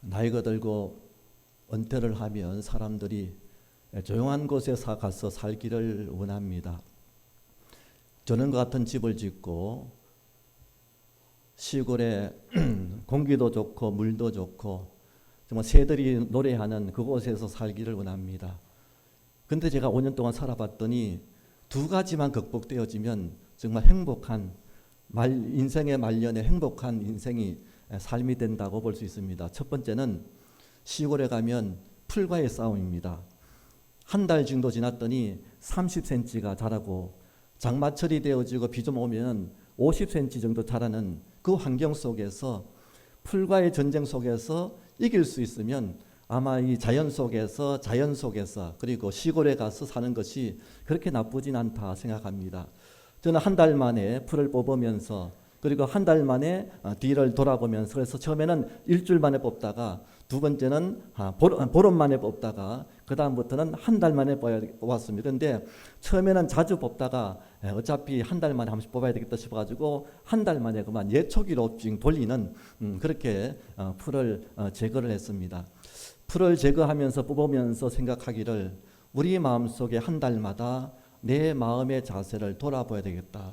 나이가 들고 은퇴를 하면 사람들이 조용한 곳에 가서 살기를 원합니다. 저는 같은 집을 짓고 시골에 공기도 좋고 물도 좋고 정말 새들이 노래하는 그곳에서 살기를 원합니다. 근데 제가 5년 동안 살아봤더니 두 가지만 극복되어지면 정말 행복한 인생의 말년에 행복한 인생이 삶이 된다고 볼 수 있습니다. 첫 번째는 시골에 가면 풀과의 싸움입니다. 한 달 정도 지났더니 30cm가 자라고 장마철이 되어지고 비 좀 오면 50cm 정도 자라는 그 환경 속에서 풀과의 전쟁 속에서 이길 수 있으면 아마 이 자연 속에서 그리고 시골에 가서 사는 것이 그렇게 나쁘진 않다 생각합니다. 저는 한 달 만에 풀을 뽑으면서 그리고 한 달 만에 뒤를 돌아보면서 그래서 처음에는 일주일 만에 뽑다가 두 번째는 보름 만에 뽑다가 그 다음부터는 한 달 만에 뽑았습니다. 그런데 처음에는 자주 뽑다가 어차피 한 달 만에 한 번씩 뽑아야 되겠다 싶어가지고 한 달 만에 그만 예초기로 지금 돌리는 그렇게 풀을 제거를 했습니다. 풀을 제거하면서 뽑으면서 생각하기를 우리 마음속에 한 달마다 내 마음의 자세를 돌아봐야 되겠다.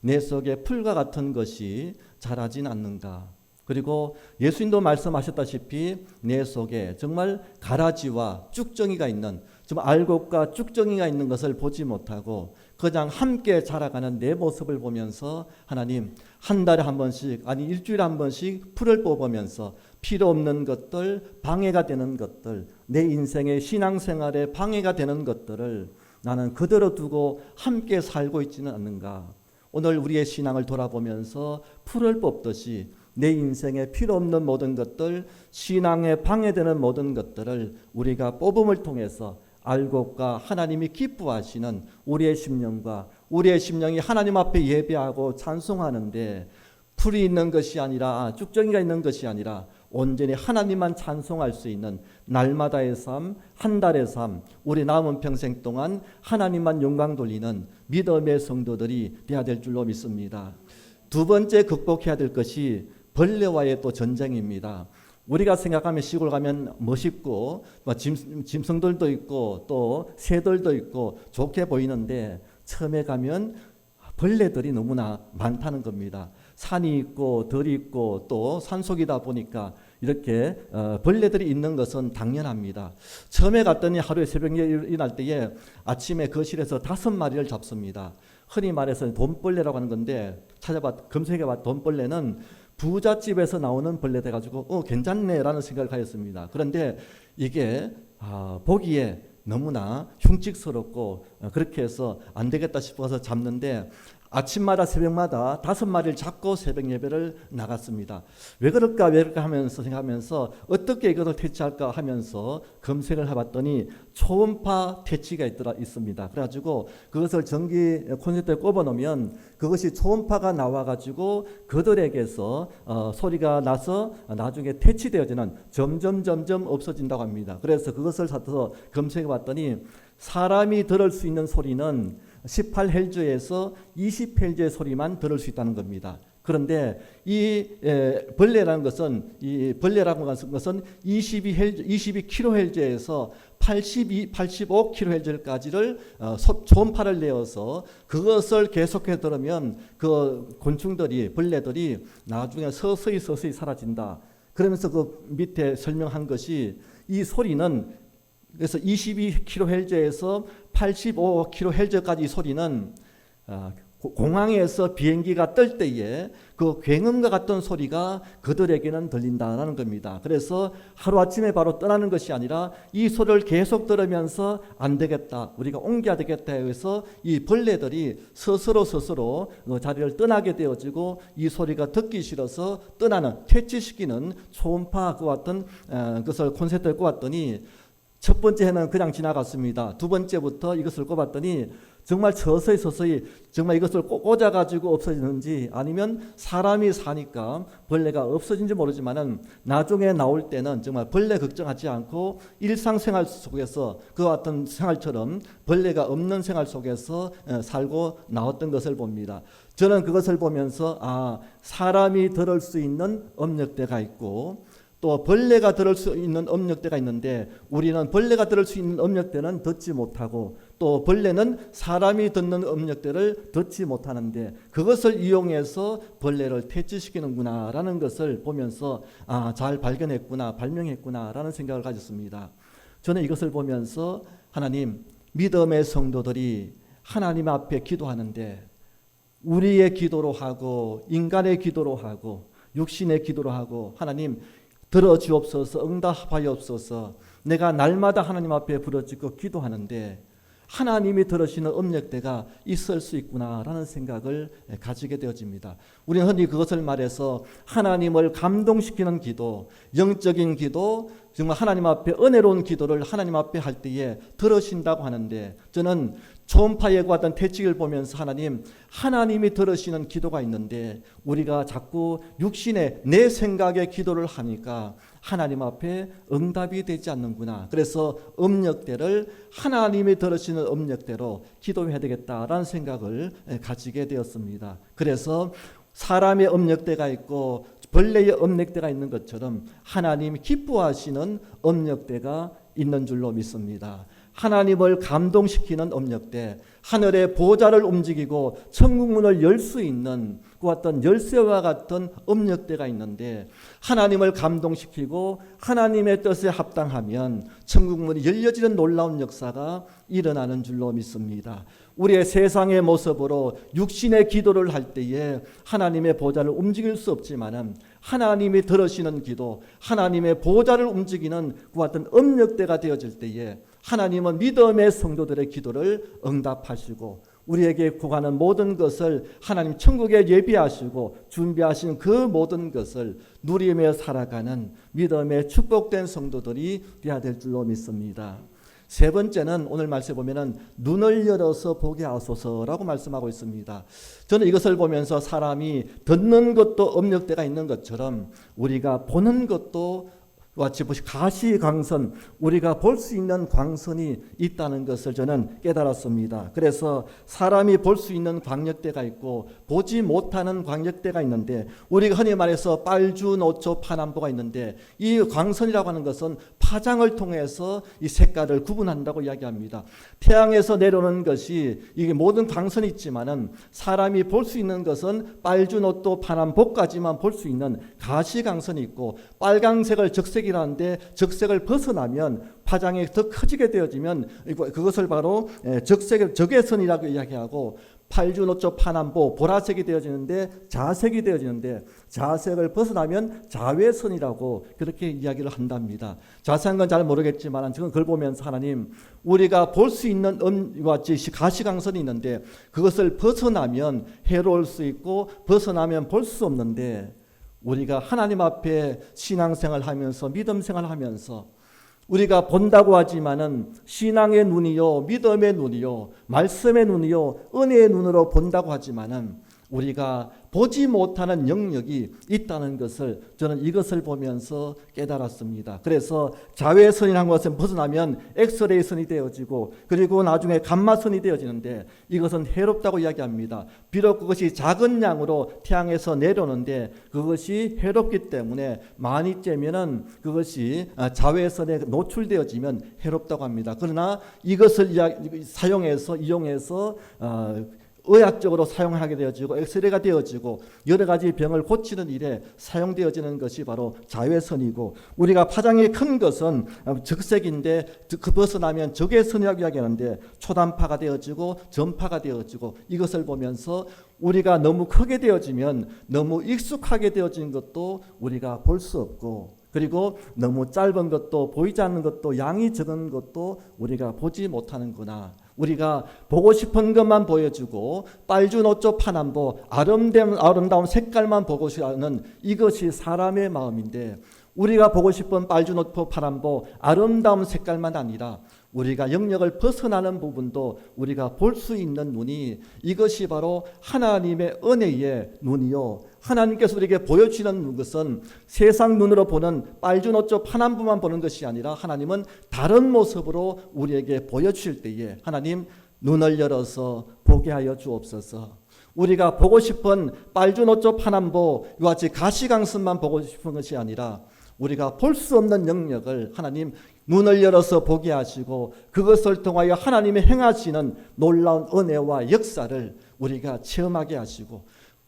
내 속에 풀과 같은 것이 자라진 않는가. 그리고 예수님도 말씀하셨다시피 내 속에 정말 가라지와 쭉정이가 있는 정말 알곡과 쭉정이가 있는 것을 보지 못하고 그냥 함께 자라가는 내 모습을 보면서 하나님 한 달에 한 번씩 아니 일주일에 한 번씩 풀을 뽑으면서 필요 없는 것들 방해가 되는 것들 내 인생의 신앙생활에 방해가 되는 것들을 나는 그대로 두고 함께 살고 있지는 않는가. 오늘 우리의 신앙을 돌아보면서 풀을 뽑듯이 내 인생에 필요 없는 모든 것들 신앙에 방해되는 모든 것들을 우리가 뽑음을 통해서 알곡과 하나님이 기뻐하시는 우리의 심령이 하나님 앞에 예배하고 찬송하는데 풀이 있는 것이 아니라 쭉정이가 있는 것이 아니라 온전히 하나님만 찬송할 수 있는 날마다의 삶, 한 달의 삶, 우리 남은 평생 동안 하나님만 영광 돌리는 믿음의 성도들이 되어야 될 줄로 믿습니다. 두 번째 극복해야 될 것이 벌레와의 또 전쟁입니다. 우리가 생각하면 시골 가면 멋있고 짐승들도 있고 또 새들도 있고 좋게 보이는데 처음에 가면 벌레들이 너무나 많다는 겁니다. 산이 있고 들이 있고 또 산속이다 보니까 이렇게 벌레들이 있는 것은 당연합니다. 처음에 갔더니 하루에 새벽에 일어날 때에 아침에 거실에서 5마리를 잡습니다. 흔히 말해서 돈벌레라고 하는 건데 검색해봤 돈벌레는 부잣집에서 나오는 벌레 돼가지고 괜찮네라는 생각을 하였습니다. 그런데 이게 보기에 너무나 흉측스럽고 그렇게 해서 안 되겠다 싶어서 잡는데 아침마다 새벽마다 5마리를 잡고 새벽 예배를 나갔습니다. 왜 그럴까 하면서 생각하면서 어떻게 이것을 퇴치할까 하면서 검색을 해봤더니 초음파 퇴치가 있습니다. 그래가지고 그것을 전기 콘센트에 꼽아놓으면 그것이 초음파가 나와가지고 그들에게서 소리가 나서 나중에 퇴치되어지는 점점 없어진다고 합니다. 그래서 그것을 사서 검색해봤더니 사람이 들을 수 있는 소리는 18헬즈에서 20헬즈의 소리만 들을 수 있다는 겁니다. 그런데 이 벌레라는 것은 22kHz에서 85kHz까지를 초음파를 내어서 그것을 계속해 들으면 그 곤충들이 벌레들이 나중에 서서히 사라진다. 그러면서 그 밑에 설명한 것이 이 소리는 그래서 22kHz에서 85kHz까지 이 소리는 공항에서 비행기가 뜰 때에 그 굉음과 같은 소리가 그들에게는 들린다는 겁니다. 그래서 하루아침에 바로 떠나는 것이 아니라 이 소리를 계속 들으면서 안 되겠다, 우리가 옮겨야 되겠다 해서 이 벌레들이 스스로 그 자리를 떠나게 되어지고 이 소리가 듣기 싫어서 떠나는 퇴치시키는 초음파 같은 것을 콘센트에 꼽았더니 첫 번째는 그냥 지나갔습니다. 두 번째부터 이것을 꼽았더니 정말 서서히 정말 이것을 꽂아가지고 없어지는지 아니면 사람이 사니까 벌레가 없어진지 모르지만은 나중에 나올 때는 정말 벌레 걱정하지 않고 일상생활 속에서 그와 같은 생활처럼 벌레가 없는 생활 속에서 살고 나왔던 것을 봅니다. 저는 그것을 보면서 사람이 들을 수 있는 음역대가 있고 또 벌레가 들을 수 있는 음역대가 있는데 우리는 벌레가 들을 수 있는 음역대는 듣지 못하고 또 벌레는 사람이 듣는 음역대를 듣지 못하는데 그것을 이용해서 벌레를 퇴치시키는구나 라는 것을 보면서 잘 발견했구나, 발명했구나 라는 생각을 가졌습니다. 저는 이것을 보면서 하나님, 믿음의 성도들이 하나님 앞에 기도하는데 우리의 기도로 하고 인간의 기도로 하고 육신의 기도로 하고 하나님 들어주옵소서, 응답하여옵소서. 내가 날마다 하나님 앞에 부르짖고 기도하는데 하나님이 들으시는 음역대가 있을 수 있구나라는 생각을 가지게 되어집니다. 우리는 흔히 그것을 말해서 하나님을 감동시키는 기도, 영적인 기도, 정말 하나님 앞에 은혜로운 기도를 하나님 앞에 할 때에 들으신다고 하는데 저는 초음파 예고하던 태칙을 보면서 하나님이 들으시는 기도가 있는데 우리가 자꾸 육신의 내 생각의 기도를 하니까 하나님 앞에 응답이 되지 않는구나. 그래서 음역대를 하나님이 들으시는 음역대로 기도해야 되겠다라는 생각을 가지게 되었습니다. 그래서 사람의 음역대가 있고 벌레의 음역대가 있는 것처럼 하나님이 기뻐하시는 음역대가 있는 줄로 믿습니다. 하나님을 감동시키는 음역대, 하늘의 보좌를 움직이고 천국문을 열 수 있는 그 어떤 열쇠와 같은 음역대가 있는데 하나님을 감동시키고 하나님의 뜻에 합당하면 천국문이 열려지는 놀라운 역사가 일어나는 줄로 믿습니다. 우리의 세상의 모습으로 육신의 기도를 할 때에 하나님의 보좌를 움직일 수 없지만은 하나님이 들으시는 기도, 하나님의 보좌를 움직이는 그 같은 음역대가 되어질 때에 하나님은 믿음의 성도들의 기도를 응답하시고 우리에게 구하는 모든 것을 하나님 천국에 예비하시고 준비하신 그 모든 것을 누리며 살아가는 믿음의 축복된 성도들이 되어야 될 줄로 믿습니다. 세 번째는 오늘 말씀에 보면은 눈을 열어서 보게 하소서라고 말씀하고 있습니다. 저는 이것을 보면서 사람이 듣는 것도 음역대가 있는 것처럼 우리가 보는 것도 같이 가시광선, 우리가 볼 수 있는 광선이 있다는 것을 저는 깨달았습니다. 그래서 사람이 볼 수 있는 광역대가 있고 보지 못하는 광역대가 있는데 우리가 흔히 말해서 빨주, 노초, 파남보가 있는데 이 광선이라고 하는 것은 파장을 통해서 이 색깔을 구분한다고 이야기합니다. 태양에서 내려오는 것이 이게 모든 광선이 있지만은 사람이 볼 수 있는 것은 빨주, 노초, 파남보까지만 볼 수 있는 가시광선이 있고 빨강색을 적색이라는데 적색을 벗어나면 파장이 더 커지게 되어지면 그것을 바로 적외선이라고 이야기하고 팔주, 노초, 파남보 보라색이 되어지는데 자색이 되어지는데 자색을 벗어나면 자외선이라고 그렇게 이야기를 한답니다. 자세한 건 잘 모르겠지만 지금 그걸 보면서 하나님 우리가 볼 수 있는 같이 가시광선이 있는데 그것을 벗어나면 해로울 수 있고 벗어나면 볼 수 없는데 우리가 하나님 앞에 신앙생활 하면서 믿음생활 하면서 우리가 본다고 하지만은 신앙의 눈이요, 믿음의 눈이요, 말씀의 눈이요, 은혜의 눈으로 본다고 하지만은 우리가 보지 못하는 영역이 있다는 것을 저는 이것을 보면서 깨달았습니다. 그래서 자외선이라는 것은 벗어나면 엑스레이 선이 되어지고 그리고 나중에 감마선이 되어지는데 이것은 해롭다고 이야기합니다. 비록 그것이 작은 양으로 태양에서 내려오는데 그것이 해롭기 때문에 많이 쬐면은 그것이 자외선에 노출되어지면 해롭다고 합니다. 그러나 이것을 이용해서 의학적으로 사용하게 되어지고 엑스레이가 되어지고 여러 가지 병을 고치는 일에 사용되어지는 것이 바로 자외선이고 우리가 파장이 큰 것은 적색인데 그 벗어나면 적외선이라고 이야기하는데 초단파가 되어지고 전파가 되어지고 이것을 보면서 우리가 너무 크게 되어지면 너무 익숙하게 되어진 것도 우리가 볼 수 없고 그리고 너무 짧은 것도 보이지 않는 것도 양이 적은 것도 우리가 보지 못하는구나. 우리가 보고 싶은 것만 보여주고 빨주, 노초, 파남보 아름다운 색깔만 보고 싶어하는 이것이 사람의 마음인데 우리가 보고 싶은 빨주, 노초, 파남보 아름다운 색깔만 아니라 우리가 영역을 벗어나는 부분도 우리가 볼 수 있는 눈이 이것이 바로 하나님의 은혜의 눈이요. 하나님께서 우리에게 보여주시는 것은 세상 눈으로 보는 빨주, 노초, 파남보만 보는 것이 아니라 하나님은 다른 모습으로 우리에게 보여주실 때에 하나님 눈을 열어서 보게 하여 주옵소서. 우리가 보고 싶은 빨주, 노초, 파남보 이와 같이 가시광선만 보고 싶은 것이 아니라 우리가 볼 수 없는 영역을 하나님 눈을 열어서 보게 하시고 그것을 통하여 하나님이 행하시는 놀라운 은혜와 역사를 우리가 체험하게 하시고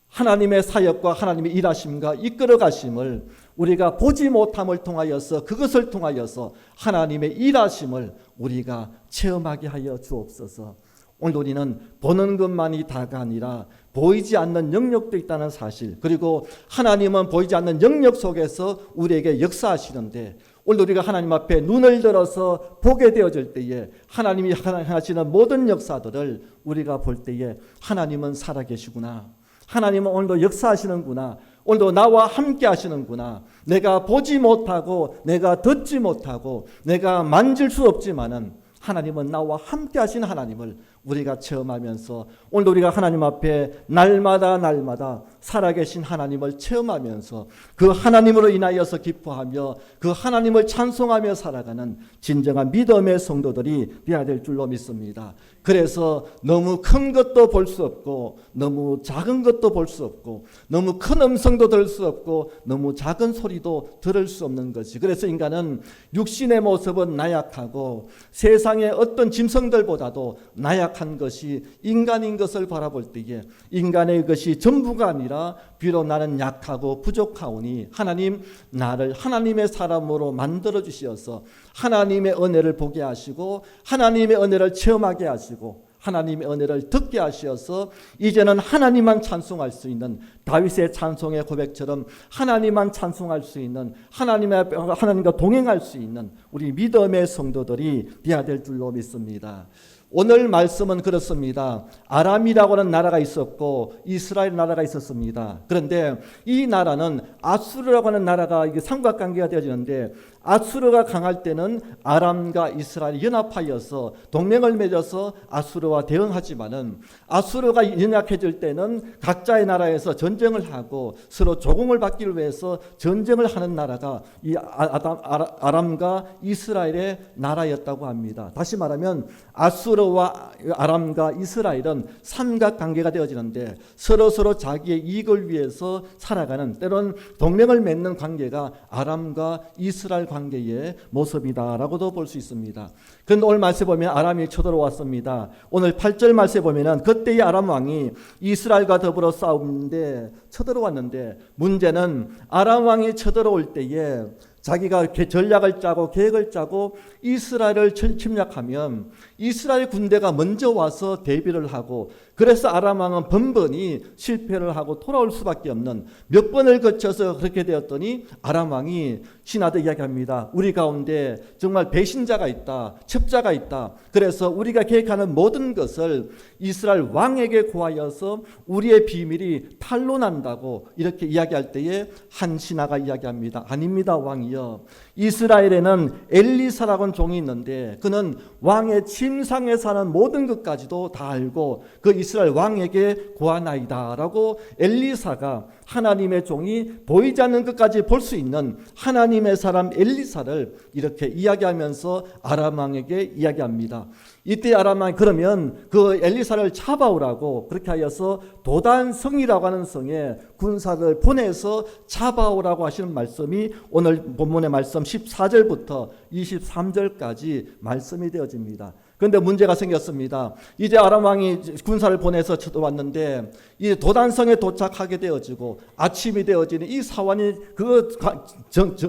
하나님의 사역과 하나님의 일하심과 이끌어 가심을 우리가 보지 못함을 통하여서 그것을 통하여서 하나님의 일하심을 우리가 체험하게 하여 주옵소서. 오늘 우리는 보는 것만이 다가 아니라 보이지 않는 영역도 있다는 사실, 그리고 하나님은 보이지 않는 영역 속에서 우리에게 역사하시는데 오늘 우리가 하나님 앞에 눈을 들어서 보게 되어질 때에 하나님이 하시는 모든 역사들을 우리가 볼 때에 하나님은 살아계시구나, 하나님은 오늘도 역사하시는구나, 오늘도 나와 함께 하시는구나, 내가 보지 못하고 내가 듣지 못하고 내가 만질 수 없지만은 하나님은 나와 함께 하신 하나님을 우리가 체험하면서 오늘도 우리가 하나님 앞에 날마다 살아계신 하나님을 체험하면서 그 하나님으로 인하여서 기뻐하며 그 하나님을 찬송하며 살아가는 진정한 믿음의 성도들이 되어야 될 줄로 믿습니다. 그래서 너무 큰 것도 볼 수 없고 너무 작은 것도 볼 수 없고 너무 큰 음성도 들을 수 없고 너무 작은 소리도 들을 수 없는 것이, 그래서 인간은 육신의 모습은 나약하고 세상의 어떤 짐승들보다도 나약한 것이 인간인 것을 바라볼 때에 인간의 것이 전부가 아니라 비록 나는 약하고 부족하오니 하나님 나를 하나님의 사람으로 만들어 주시어서 하나님의 은혜를 보게 하시고 하나님의 은혜를 체험하게 하시고 하나님의 은혜를 듣게 하시어서 이제는 하나님만 찬송할 수 있는 다윗의 찬송의 고백처럼 하나님만 찬송할 수 있는 하나님과 동행할 수 있는 우리 믿음의 성도들이 되어야 될 줄로 믿습니다. 오늘 말씀은 그렇습니다. 아람이라고 하는 나라가 있었고 이스라엘 나라가 있었습니다. 그런데 이 나라는 아수르라고 하는 나라가 이게 삼각관계가 되어지는데 아수르가 강할 때는 아람과 이스라엘이 연합하여서 동맹을 맺어서 아수르와 대응하지만은 아수르가 연약해질 때는 각자의 나라에서 전쟁을 하고 서로 조공을 받기 위해서 전쟁을 하는 나라가 이 아람과 이스라엘의 나라였다고 합니다. 다시 말하면 아수르와 아람과 이스라엘은 삼각관계가 되어지는데 서로 자기의 이익을 위해서 살아가는, 때로는 동맹을 맺는 관계가 아람과 이스라엘 관계의 모습이다라고도 볼 수 있습니다. 그런데 오늘 말씀에 보면 아람이 쳐들어왔습니다. 오늘 8절 말씀에 보면은 그때의 아람 왕이 이스라엘과 더불어 싸우는데 쳐들어왔는데, 문제는 아람 왕이 쳐들어올 때에 자기가 전략을 짜고 계획을 짜고 이스라엘을 침략하면 이스라엘 군대가 먼저 와서 대비를 하고, 그래서 아람 왕은 번번이 실패를 하고 돌아올 수밖에 없는, 몇 번을 거쳐서 그렇게 되었더니 아람 왕이 신하들 이야기합니다. 우리 가운데 정말 배신자가 있다, 첩자가 있다. 그래서 우리가 계획하는 모든 것을 이스라엘 왕에게 고하여서 우리의 비밀이 탄로난다고 이렇게 이야기할 때에 한 신하가 이야기합니다. 아닙니다, 왕이여. 이스라엘에는 엘리사라고 하는 종이 있는데 그는 왕의 침상에 사는 모든 것까지도 다 알고 그 이스라엘 왕에게 고하나이다 라고 엘리사가, 하나님의 종이 보이지 않는 것까지 볼 수 있는 하나님의 사람 엘리사를 이렇게 이야기하면서 아람 왕에게 이야기합니다. 이때 아람 왕이 그러면 그 엘리사를 잡아오라고 그렇게 하여서 도단성이라고 하는 성에 군사를 보내서 잡아오라고 하시는 말씀이 오늘 본문의 말씀 14절부터 23절까지 말씀이 되어집니다. 그런데 문제가 생겼습니다. 이제 아람 왕이 군사를 보내서 쳐들어왔는데 이 도단성에 도착하게 되어지고 아침이 되어지는 이 사환이 그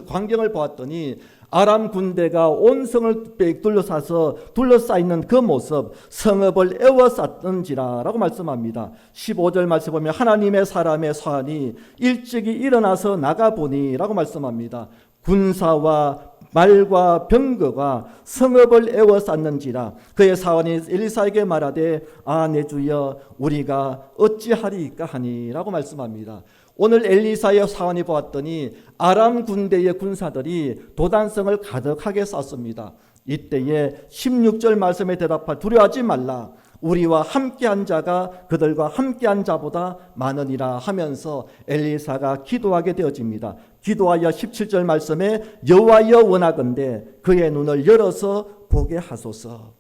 광경을 보았더니 아람 군대가 온 성을 둘러싸있는 그 모습, 성읍을 에워쌌던지라 라고 말씀합니다. 15절 말씀 보면 하나님의 사람의 사환이 일찍이 일어나서 나가보니 라고 말씀합니다. 군사와 말과 병거가 성읍을 에워쌌는지라. 그의 사원이 엘리사에게 말하되 내 주여 우리가 어찌하리이까 하니 라고 말씀합니다. 오늘 엘리사의 사원이 보았더니 아람 군대의 군사들이 도단성을 가득하게 쌌습니다. 이때에 16절 말씀에 대답하 두려워하지 말라. 우리와 함께한 자가 그들과 함께한 자보다 많으니라 하면서 엘리사가 기도하게 되어집니다. 기도하여 17절 말씀에 여호와여 원하건대 그의 눈을 열어서 보게 하소서.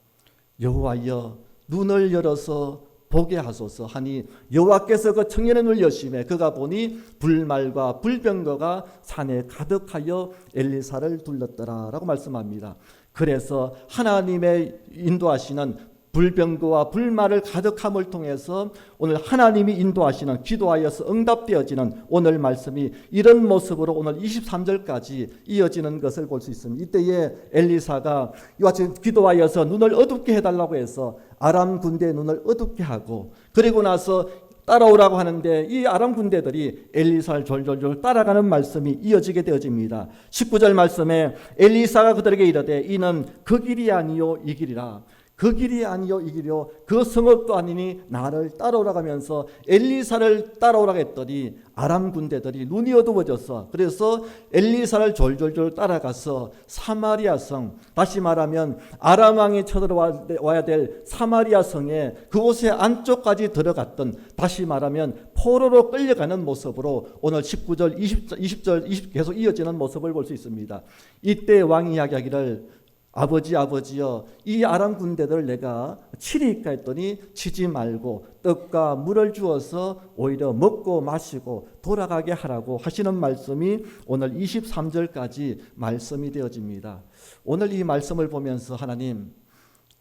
여호와여 눈을 열어서 보게 하소서 하니 여호와께서 그 청년의 눈을 여심해 그가 보니 불말과 불병거가 산에 가득하여 엘리사를 둘렀더라라고 말씀합니다. 그래서 하나님의 인도하시는 불병거와 불말을 가득함을 통해서 오늘 하나님이 인도하시는 기도하여서 응답되어지는 오늘 말씀이 이런 모습으로 오늘 23절까지 이어지는 것을 볼 수 있습니다. 이때에 엘리사가 이와 같이 기도하여서 눈을 어둡게 해달라고 해서 아람 군대의 눈을 어둡게 하고 그리고 나서 따라오라고 하는데 이 아람 군대들이 엘리사를 졸졸졸 따라가는 말씀이 이어지게 되어집니다. 19절 말씀에 엘리사가 그들에게 이르되 이는 그 길이 아니요 이 길이라. 그 길이 아니요 이 길이요 그 성읍도 아니니 나를 따라오라고 하면서 엘리사를 따라오라고 했더니 아람 군대들이 눈이 어두워졌어. 그래서 엘리사를 졸졸졸 따라가서 사마리아 성, 다시 말하면 아람 왕이 쳐들어와야 될 사마리아 성에 그곳의 안쪽까지 들어갔던, 다시 말하면 포로로 끌려가는 모습으로 오늘 19절 20절 20 계속 이어지는 모습을 볼 수 있습니다. 이때 왕이 이야기하기를 아버지여 이 아람 군대들을 내가 치리까 했더니 치지 말고 떡과 물을 주어서 오히려 먹고 마시고 돌아가게 하라고 하시는 말씀이 오늘 23절까지 말씀이 되어집니다. 오늘 이 말씀을 보면서 하나님,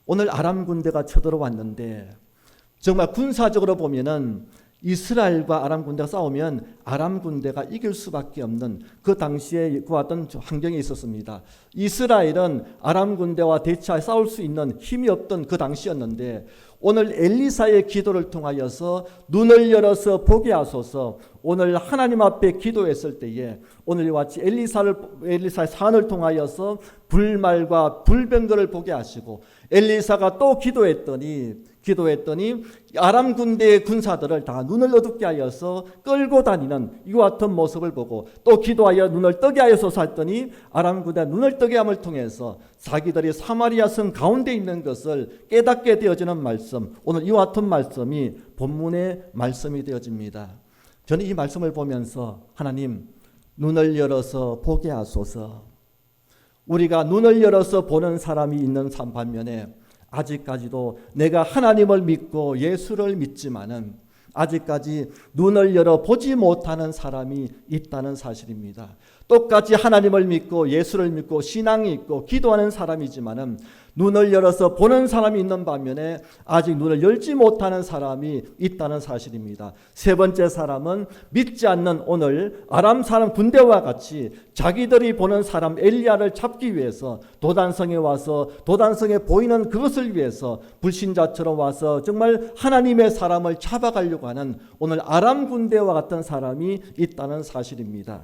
오늘 아람 군대가 쳐들어왔는데 정말 군사적으로 보면은 이스라엘과 아람 군대가 싸우면 아람 군대가 이길 수밖에 없는 그 당시에 그와 같은 환경이 있었습니다. 이스라엘은 아람 군대와 대치하여 싸울 수 있는 힘이 없던 그 당시였는데 오늘 엘리사의 기도를 통하여서 눈을 열어서 보게 하소서. 오늘 하나님 앞에 기도했을 때에 오늘 이와 같이 엘리사의 사안을 통하여서 불말과 불병거를 보게 하시고 엘리사가 또 기도했더니 아람 군대의 군사들을 다 눈을 어둡게 하여서 끌고 다니는 이와 같은 모습을 보고 또 기도하여 눈을 뜨게 하여서 했더니 아람 군대가 눈을 뜨게 함을 통해서 자기들이 사마리아 성 가운데 있는 것을 깨닫게 되어지는 말씀, 오늘 이와 같은 말씀이 본문의 말씀이 되어집니다. 저는 이 말씀을 보면서 하나님, 눈을 열어서 보게 하소서. 우리가 눈을 열어서 보는 사람이 있는 반면에 아직까지도 내가 하나님을 믿고 예수를 믿지만은 아직까지 눈을 열어 보지 못하는 사람이 있다는 사실입니다. 똑같이 하나님을 믿고 예수를 믿고 신앙이 있고 기도하는 사람이지만은 눈을 열어서 보는 사람이 있는 반면에 아직 눈을 열지 못하는 사람이 있다는 사실입니다. 세 번째 사람은 믿지 않는 오늘 아람 사람 군대와 같이 자기들이 보는 사람 엘리야를 잡기 위해서 도단성에 와서 도단성에 보이는 그것을 위해서 불신자처럼 와서 정말 하나님의 사람을 잡아가려고 하는 오늘 아람 군대와 같은 사람이 있다는 사실입니다.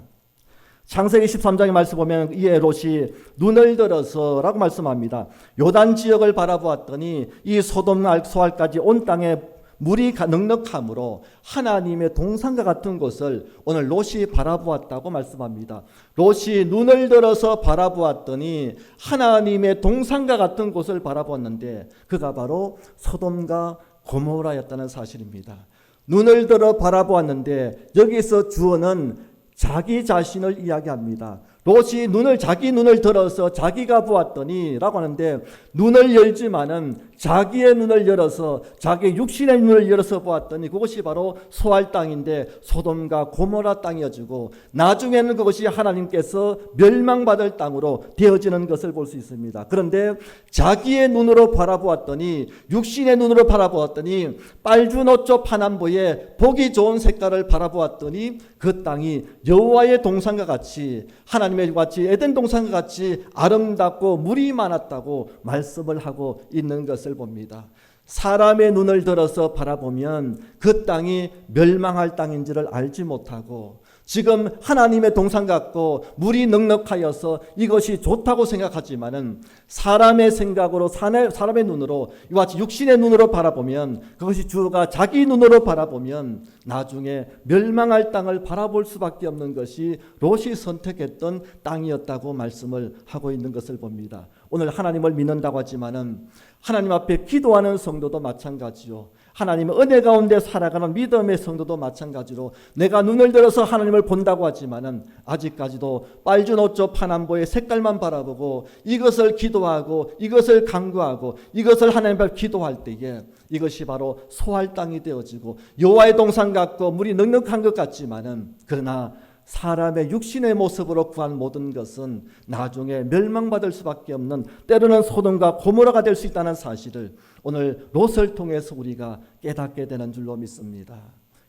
창세기 13장의 말씀 보면 이에 롯이 눈을 들어서 라고 말씀합니다. 요단 지역을 바라보았더니 이 소돔과 소알까지 온 땅에 물이 넉넉함으로 하나님의 동산과 같은 곳을 오늘 롯이 바라보았다고 말씀합니다. 롯이 눈을 들어서 바라보았더니 하나님의 동산과 같은 곳을 바라보았는데 그가 바로 소돔과 고모라였다는 사실입니다. 눈을 들어 바라보았는데 여기서 주어는 자기 자신을 이야기합니다. 롯이 자기 눈을 들어서 자기가 보았더니 라고 하는데 눈을 열지만은 자기의 눈을 열어서 자기 육신의 눈을 열어서 보았더니 그것이 바로 소알 땅인데 소돔과 고모라 땅이어지고 나중에는 그것이 하나님께서 멸망받을 땅으로 되어지는 것을 볼 수 있습니다. 그런데 자기의 눈으로 바라보았더니 육신의 눈으로 바라보았더니 빨주노초 파남보에 보기 좋은 색깔을 바라보았더니 그 땅이 여호와의 동산과 같이 하나님의 같이 에덴 동산과 같이 아름답고 물이 많았다고 말씀을 하고 있는 것을 봅니다. 사람의 눈을 들어서 바라보면 그 땅이 멸망할 땅인지를 알지 못하고 지금 하나님의 동산 같고 물이 넉넉하여서 이것이 좋다고 생각하지만은 사람의 생각으로 사람의 눈으로 이와 같이 육신의 눈으로 바라보면 그것이 주가 자기 눈으로 바라보면 나중에 멸망할 땅을 바라볼 수밖에 없는 것이 롯이 선택했던 땅이었다고 말씀을 하고 있는 것을 봅니다. 오늘 하나님을 믿는다고 하지만은 하나님 앞에 기도하는 성도도 마찬가지요. 하나님의 은혜 가운데 살아가는 믿음의 성도도 마찬가지로 내가 눈을 들어서 하나님을 본다고 하지만은 아직까지도 빨주 노초 파남보의 색깔만 바라보고 이것을 기도하고 이것을 간구하고 이것을 하나님 앞에 기도할 때에 이것이 바로 소할 땅이 되어지고 여호와의 동산 같고 물이 넉넉한 것 같지만은 그러나 사람의 육신의 모습으로 구한 모든 것은 나중에 멸망받을 수밖에 없는 때로는 소돔과 고모라가 될 수 있다는 사실을 오늘 롯을 통해서 우리가 깨닫게 되는 줄로 믿습니다.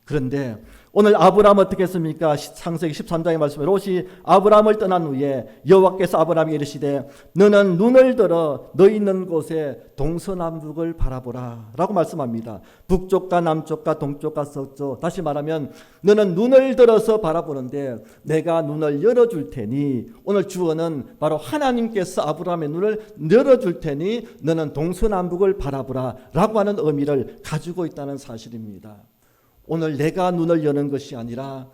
그런데 오늘 아브라함 어떻게 했습니까? 창세기 13장의 말씀에 롯이 아브라함을 떠난 후에 여호와께서 아브라함에게 이르시되 너는 눈을 들어 너 있는 곳에 동서남북을 바라보라 라고 말씀합니다. 북쪽과 남쪽과 동쪽과 서쪽, 다시 말하면 너는 눈을 들어서 바라보는데 내가 눈을 열어줄 테니, 오늘 주어는 바로 하나님께서 아브라함의 눈을 열어줄 테니 너는 동서남북을 바라보라 라고 하는 의미를 가지고 있다는 사실입니다. 오늘 내가 눈을 여는 것이 아니라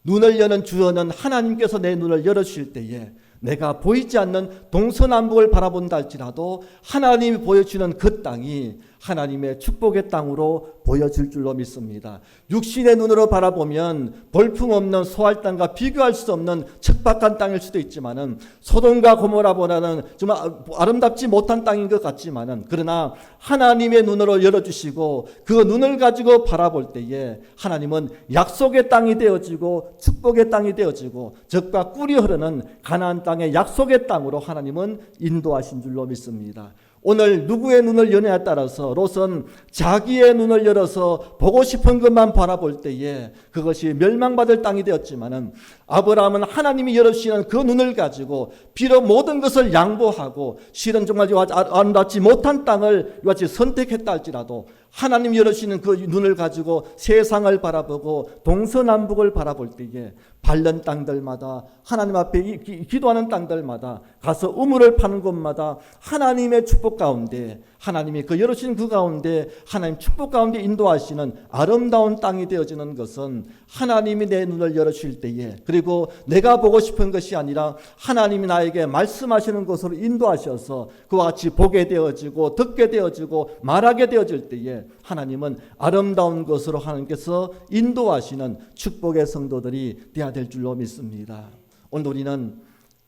눈을 여는 주어는 하나님께서 내 눈을 열어주실 때에 내가 보이지 않는 동서남북을 바라본다 할지라도 하나님이 보여주는 그 땅이 하나님의 축복의 땅으로 보여질 줄로 믿습니다. 육신의 눈으로 바라보면 볼품없는 소할 땅과 비교할 수 없는 척박한 땅일 수도 있지만은 소돔과 고모라보다는 정말 아름답지 못한 땅인 것 같지만은 그러나 하나님의 눈으로 열어주시고 그 눈을 가지고 바라볼 때에 하나님은 약속의 땅이 되어지고 축복의 땅이 되어지고 젖과 꿀이 흐르는 가나안 땅의 약속의 땅으로 하나님은 인도하신 줄로 믿습니다. 오늘 누구의 눈을 여냐에 따라서 롯은 자기의 눈을 열어서 보고 싶은 것만 바라볼 때에 그것이 멸망받을 땅이 되었지만은 아브라함은 하나님이 열어주시는 그 눈을 가지고 비록 모든 것을 양보하고 실은 정말 아름답지 못한 땅을 이같이 선택했다 할지라도 하나님 열어주시는 그 눈을 가지고 세상을 바라보고 동서남북을 바라볼 때에 밟는 땅들마다 하나님 앞에 기도하는 땅들마다 가서 우물을 파는 곳마다 하나님의 축복 가운데 하나님이 그 열어주신 그 가운데 하나님 축복 가운데 인도하시는 아름다운 땅이 되어지는 것은 하나님이 내 눈을 열어주실 때에, 그리고 내가 보고 싶은 것이 아니라 하나님이 나에게 말씀하시는 것으로 인도하셔서 그와 같이 보게 되어지고 듣게 되어지고 말하게 되어질 때에 하나님은 아름다운 것으로 하나님께서 인도하시는 축복의 성도들이 되어야 될 줄로 믿습니다. 오늘 우리는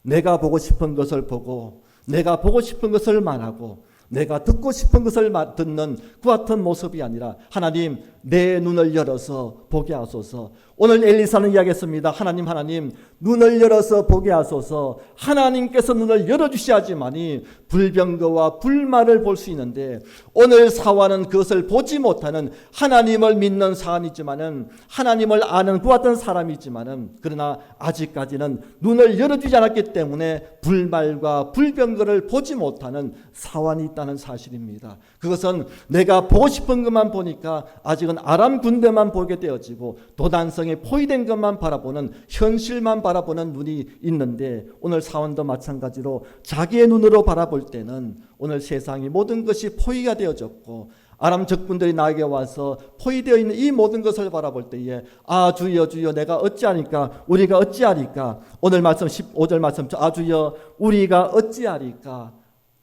내가 보고 싶은 것을 보고 내가 보고 싶은 것을 말하고 내가 듣고 싶은 것을 듣는 그 같은 모습이 아니라 하나님 내 눈을 열어서 보게 하소서. 오늘 엘리사는 이야기했습니다. 하나님 눈을 열어서 보게 하소서. 하나님께서 눈을 열어주셔야지만이 불병거와 불말을 볼 수 있는데 오늘 사화는 그것을 보지 못하는 하나님을 믿는 사람이지만은 하나님을 아는 그 같은 사람이지만은 그러나 아직까지는 눈을 열어주지 않았기 때문에 불말과 불병거를 보지 못하는 사환이 있다는 사실입니다. 그것은 내가 보고 싶은 것만 보니까 아직은 아람 군대만 보게 되어지고 도단성에 포위된 것만 바라보는 현실만 바라보는 눈이 있는데 오늘 사원도 마찬가지로 자기의 눈으로 바라볼 때는 오늘 세상이 모든 것이 포위가 되어졌고 아람 적군들이 나에게 와서 포위되어 있는 이 모든 것을 바라볼 때에 아 주여 주여 내가 어찌하리까 우리가 어찌하리까 오늘 말씀 15절 말씀 아 주여 우리가 어찌하리까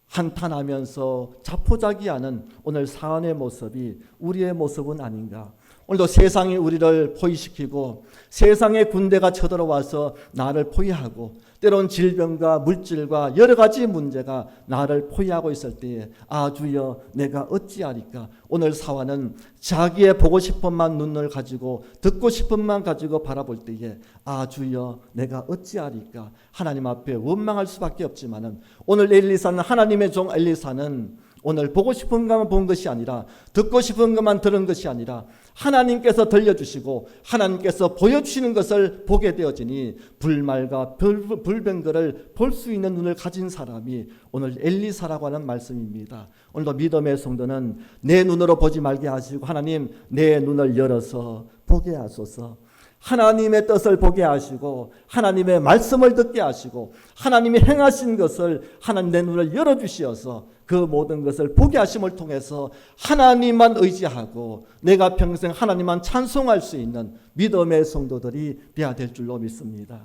한탄하면서 자포자기하는 오늘 사안의 모습이 우리의 모습은 아닌가. 오늘도 세상이 우리를 포위시키고 세상의 군대가 쳐들어와서 나를 포위하고 때론 질병과 물질과 여러 가지 문제가 나를 포위하고 있을 때에 아 주여 내가 어찌하리까. 오늘 사화는 자기의 보고 싶은만 눈을 가지고 듣고 싶은만 가지고 바라볼 때에 아 주여 내가 어찌하리까. 하나님 앞에 원망할 수밖에 없지만은 오늘 엘리사는 하나님의 종 엘리사는 오늘 보고 싶은 것만 본 것이 아니라 듣고 싶은 것만 들은 것이 아니라 하나님께서 들려주시고 하나님께서 보여주시는 것을 보게 되어지니 불말과 불병거를 볼 수 있는 눈을 가진 사람이 오늘 엘리사라고 하는 말씀입니다. 오늘도 믿음의 성도는 내 눈으로 보지 말게 하시고 하나님 내 눈을 열어서 보게 하소서. 하나님의 뜻을 보게 하시고 하나님의 말씀을 듣게 하시고 하나님이 행하신 것을 하나님 내 눈을 열어주시어서 그 모든 것을 보게 하심을 통해서 하나님만 의지하고 내가 평생 하나님만 찬송할 수 있는 믿음의 성도들이 되어야 될 줄로 믿습니다.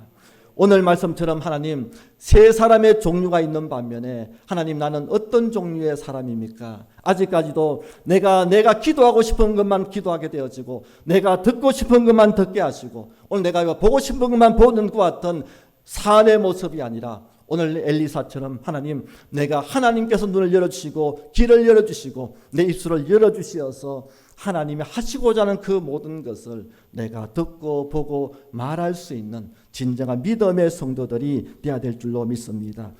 오늘 말씀처럼 하나님 세 사람의 종류가 있는 반면에 하나님 나는 어떤 종류의 사람입니까? 아직까지도 내가 기도하고 싶은 것만 기도하게 되어지고 내가 듣고 싶은 것만 듣게 하시고 오늘 내가 보고 싶은 것만 보는 것 같은 사안의 모습이 아니라 오늘 엘리사처럼 하나님 내가 하나님께서 눈을 열어주시고 귀를 열어주시고 내 입술을 열어주시어서 하나님이 하시고자 하는 그 모든 것을 내가 듣고 보고 말할 수 있는 진정한 믿음의 성도들이 되어야 될 줄로 믿습니다.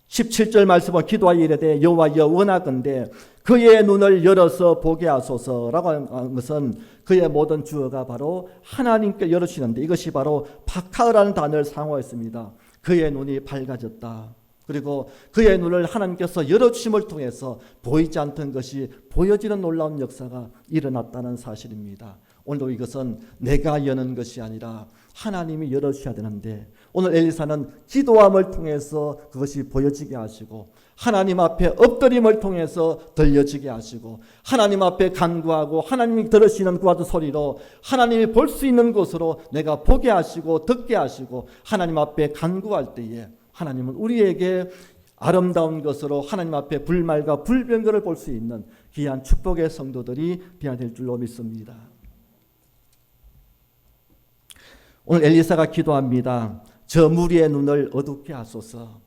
17절 말씀은 기도하여 이르되 여호와여 원하건대 그의 눈을 열어서 보게 하소서라고 하는 것은 그의 모든 주어가 바로 하나님께 열어주시는데 이것이 바로 바카라는 단어를 사용하였습니다. 그의 눈이 밝아졌다. 그리고 그의 눈을 하나님께서 열어주심을 통해서 보이지 않던 것이 보여지는 놀라운 역사가 일어났다는 사실입니다. 오늘도 이것은 내가 여는 것이 아니라 하나님이 열어주셔야 되는데 오늘 엘리사는 기도함을 통해서 그것이 보여지게 하시고 하나님 앞에 엎드림을 통해서 들려지게 하시고 하나님 앞에 간구하고 하나님이 들으시는 그와 같은 소리로 하나님이 볼 수 있는 곳으로 내가 보게 하시고 듣게 하시고 하나님 앞에 간구할 때에 하나님은 우리에게 아름다운 것으로 하나님 앞에 불말과 불병거를 볼 수 있는 귀한 축복의 성도들이 되어야 될 줄로 믿습니다. 오늘 엘리사가 기도합니다. 저 무리의 눈을 어둡게 하소서.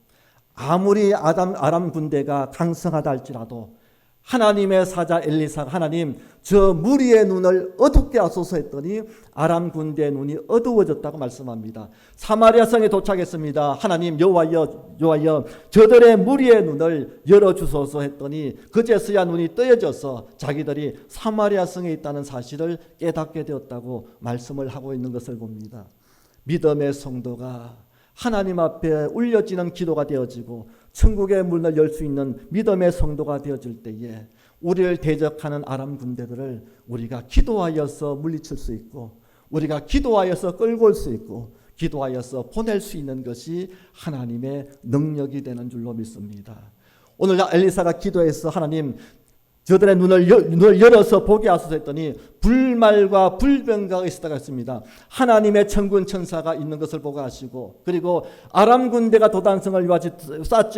아무리 아람 군대가 강성하다 할지라도 하나님의 사자 엘리사가 하나님 저 무리의 눈을 어둡게 하소서 했더니 아람 군대의 눈이 어두워졌다고 말씀합니다. 사마리아 성에 도착했습니다. 하나님 여호와여 저들의 무리의 눈을 열어주소서 했더니 그제서야 눈이 뜨여져서 자기들이 사마리아 성에 있다는 사실을 깨닫게 되었다고 말씀을 하고 있는 것을 봅니다. 믿음의 성도가 하나님 앞에 울려지는 기도가 되어지고 천국의 문을 열 수 있는 믿음의 성도가 되어질 때에 우리를 대적하는 아람 군대들을 우리가 기도하여서 물리칠 수 있고 우리가 기도하여서 끌고 올 수 있고 기도하여서 보낼 수 있는 것이 하나님의 능력이 되는 줄로 믿습니다. 오늘 엘리사가 기도해서 하나님 저들의 눈을 열어서 보게 하소서 했더니 불말과 불병거가 있었다고 했습니다. 하나님의 천군 천사가 있는 것을 보고 하시고 그리고 아람 군대가 도단성을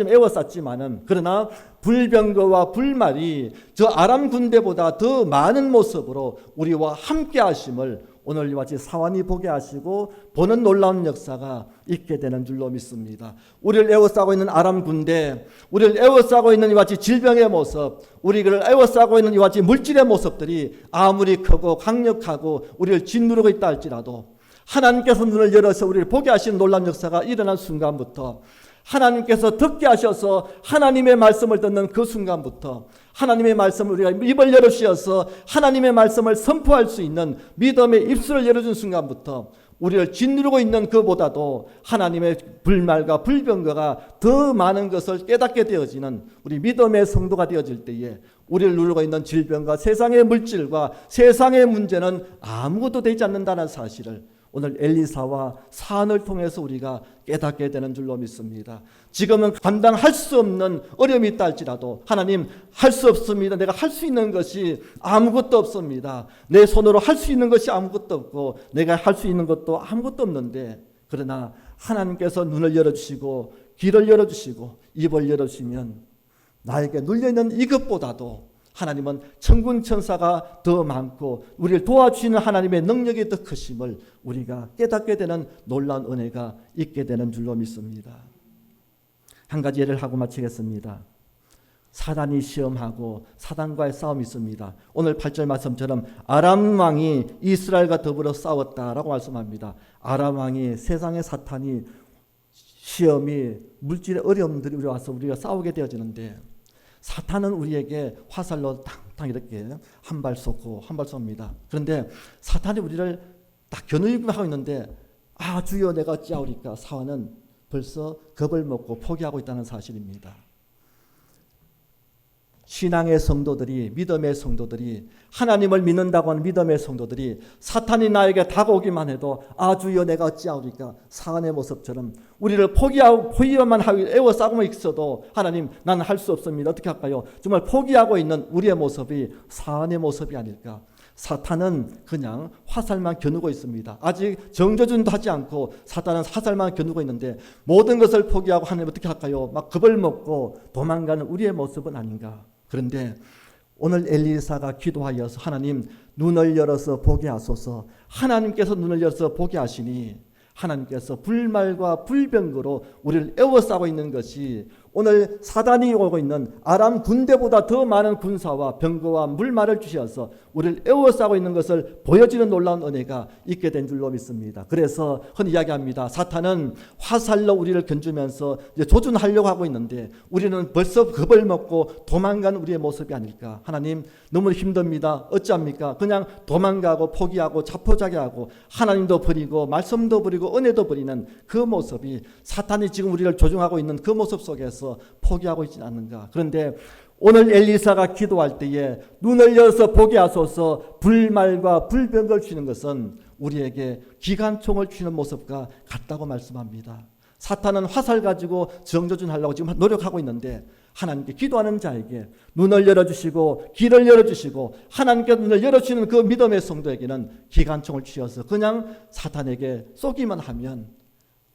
에워쌌지만은 그러나 불병거와 불말이 저 아람 군대보다 더 많은 모습으로 우리와 함께 하심을 오늘 이와 같이 사완이 보게 하시고 보는 놀라운 역사가 있게 되는 줄로 믿습니다. 우리를 에워싸고 있는 아람 군대, 우리를 에워싸고 있는 이와 같이 질병의 모습, 우리를 에워싸고 있는 이와 같이 물질의 모습들이 아무리 크고 강력하고 우리를 짓누르고 있다 할지라도 하나님께서 눈을 열어서 우리를 보게 하시는 놀라운 역사가 일어난 순간부터 하나님께서 듣게 하셔서 하나님의 말씀을 듣는 그 순간부터 하나님의 말씀을 우리가 입을 열어주셔서 하나님의 말씀을 선포할 수 있는 믿음의 입술을 열어준 순간부터 우리를 짓누르고 있는 그보다도 하나님의 불말과 불병거가 더 많은 것을 깨닫게 되어지는 우리 믿음의 성도가 되어질 때에 우리를 누르고 있는 질병과 세상의 물질과 세상의 문제는 아무것도 되지 않는다는 사실을 오늘 엘리사와 사안을 통해서 우리가 깨닫게 되는 줄로 믿습니다. 지금은 감당할 수 없는 어려움이 있다 할지라도 하나님 할 수 없습니다. 내가 할 수 있는 것이 아무것도 없습니다. 내 손으로 할 수 있는 것이 아무것도 없고 내가 할 수 있는 것도 아무것도 없는데 그러나 하나님께서 눈을 열어주시고 귀를 열어주시고 입을 열어주시면 나에게 눌려있는 이것보다도 하나님은 천군 천사가 더 많고 우리를 도와주시는 하나님의 능력이 더 크심을 우리가 깨닫게 되는 놀라운 은혜가 있게 되는 줄로 믿습니다. 한 가지 예를 하고 마치겠습니다. 사단이 시험하고 사단과의 싸움이 있습니다. 오늘 8절 말씀처럼 아람 왕이 이스라엘과 더불어 싸웠다라고 말씀합니다. 아람 왕이 세상의 사탄이 시험이 물질의 어려움들이 우리 와서 우리가 싸우게 되어지는데 사탄은 우리에게 화살로 탕탕 이렇게 한 발 쏘고 한 발 쏩니다. 그런데 사탄이 우리를 딱 겨누기만 하고 있는데 아 주여 내가 어찌하오리까 사원은 벌써 겁을 먹고 포기하고 있다는 사실입니다. 신앙의 성도들이 믿음의 성도들이 하나님을 믿는다고 하는 믿음의 성도들이 사탄이 나에게 다가오기만 해도 아 주여 내가 어찌하오리까 사안의 모습처럼 우리를 포기만 하고 애워싸고만 있어도 하나님 나는 할 수 없습니다. 어떻게 할까요? 정말 포기하고 있는 우리의 모습이 사안의 모습이 아닐까. 사탄은 그냥 화살만 겨누고 있습니다. 아직 정조준도 하지 않고 사탄은 화살만 겨누고 있는데 모든 것을 포기하고 하나님 어떻게 할까요? 막 겁을 먹고 도망가는 우리의 모습은 아닌가. 그런데 오늘 엘리사가 기도하여서 하나님 눈을 열어서 보게 하소서. 하나님께서 눈을 열어서 보게 하시니 하나님께서 불말과 불병거로 우리를 에워싸고 있는 것이 오늘 사단이 오고 있는 아람 군대보다 더 많은 군사와 병거와 물말을 주셔서 우리를 에워싸고 있는 것을 보여주는 놀라운 은혜가 있게 된 줄로 믿습니다. 그래서 흔히 이야기합니다. 사탄은 화살로 우리를 견주면서 이제 조준하려고 하고 있는데 우리는 벌써 겁을 먹고 도망간 우리의 모습이 아닐까. 하나님 너무 힘듭니다. 어찌합니까? 그냥 도망가고 포기하고 자포자기하고 하나님도 버리고 말씀도 버리고 은혜도 버리는 그 모습이 사탄이 지금 우리를 조종하고 있는 그 모습 속에서 포기하고 있지 않는가. 그런데 오늘 엘리사가 기도할 때에 눈을 열어서 보게 하소서 불말과 불병거를 주는 것은 우리에게 기관총을 주는 모습과 같다고 말씀합니다. 사탄은 화살 가지고 정조준하려고 지금 노력하고 있는데 하나님께 기도하는 자에게 눈을 열어주시고 길을 열어주시고 하나님께 눈을 열어주시는 그 믿음의 성도에게는 기관총을 주셔서 그냥 사탄에게 쏘기만 하면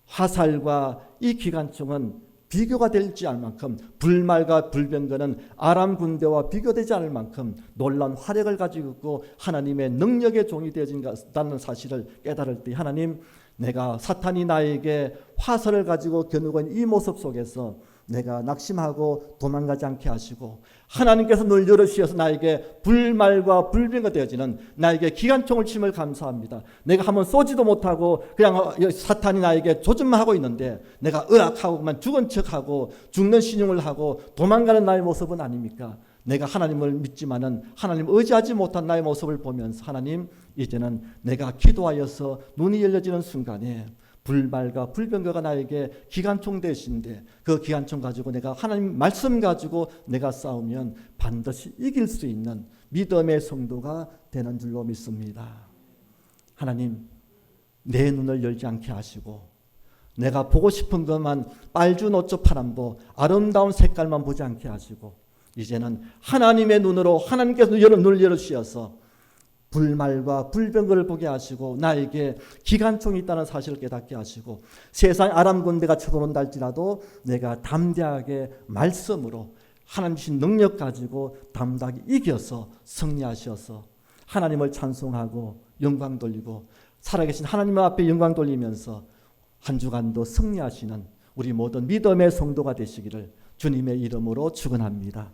화살과 이 기관총은 비교가 되지 않을 만큼 불말과 불병거는 아람 군대와 비교되지 않을 만큼 놀라운 화력을 가지고 있고 하나님의 능력의 종이 되어진다는 사실을 깨달을 때 하나님 내가 사탄이 나에게 화살을 가지고 겨누고 있는 이 모습 속에서 내가 낙심하고 도망가지 않게 하시고 하나님께서 눈을 열어주셔서 나에게 불말과 불병거 되어지는 나에게 기관총을 치심을 감사합니다. 내가 한번 쏘지도 못하고 그냥 사탄이 나에게 조준만 하고 있는데 내가 의악하고만 죽은 척하고 죽는 신용을 하고 도망가는 나의 모습은 아닙니까? 내가 하나님을 믿지만은 하나님 의지하지 못한 나의 모습을 보면서 하나님 이제는 내가 기도하여서 눈이 열려지는 순간에 불말과 불병거가 나에게 기관총 되신데 그 기관총 가지고 내가 하나님 말씀 가지고 내가 싸우면 반드시 이길 수 있는 믿음의 성도가 되는 줄로 믿습니다. 하나님 내 눈을 열지 않게 하시고 내가 보고 싶은 것만 빨주노초 파란보 아름다운 색깔만 보지 않게 하시고 이제는 하나님의 눈으로 하나님께서 눈을 열어주셔서 불말과 불병거를 보게 하시고 나에게 기관총이 있다는 사실을 깨닫게 하시고 세상 아람 군대가 쳐들어온다 할지라도 내가 담대하게 말씀으로 하나님 주신 능력 가지고 담대하게 이겨서 승리하셔서 하나님을 찬송하고 영광 돌리고 살아계신 하나님 앞에 영광 돌리면서 한 주간도 승리하시는 우리 모든 믿음의 성도가 되시기를 주님의 이름으로 축원합니다.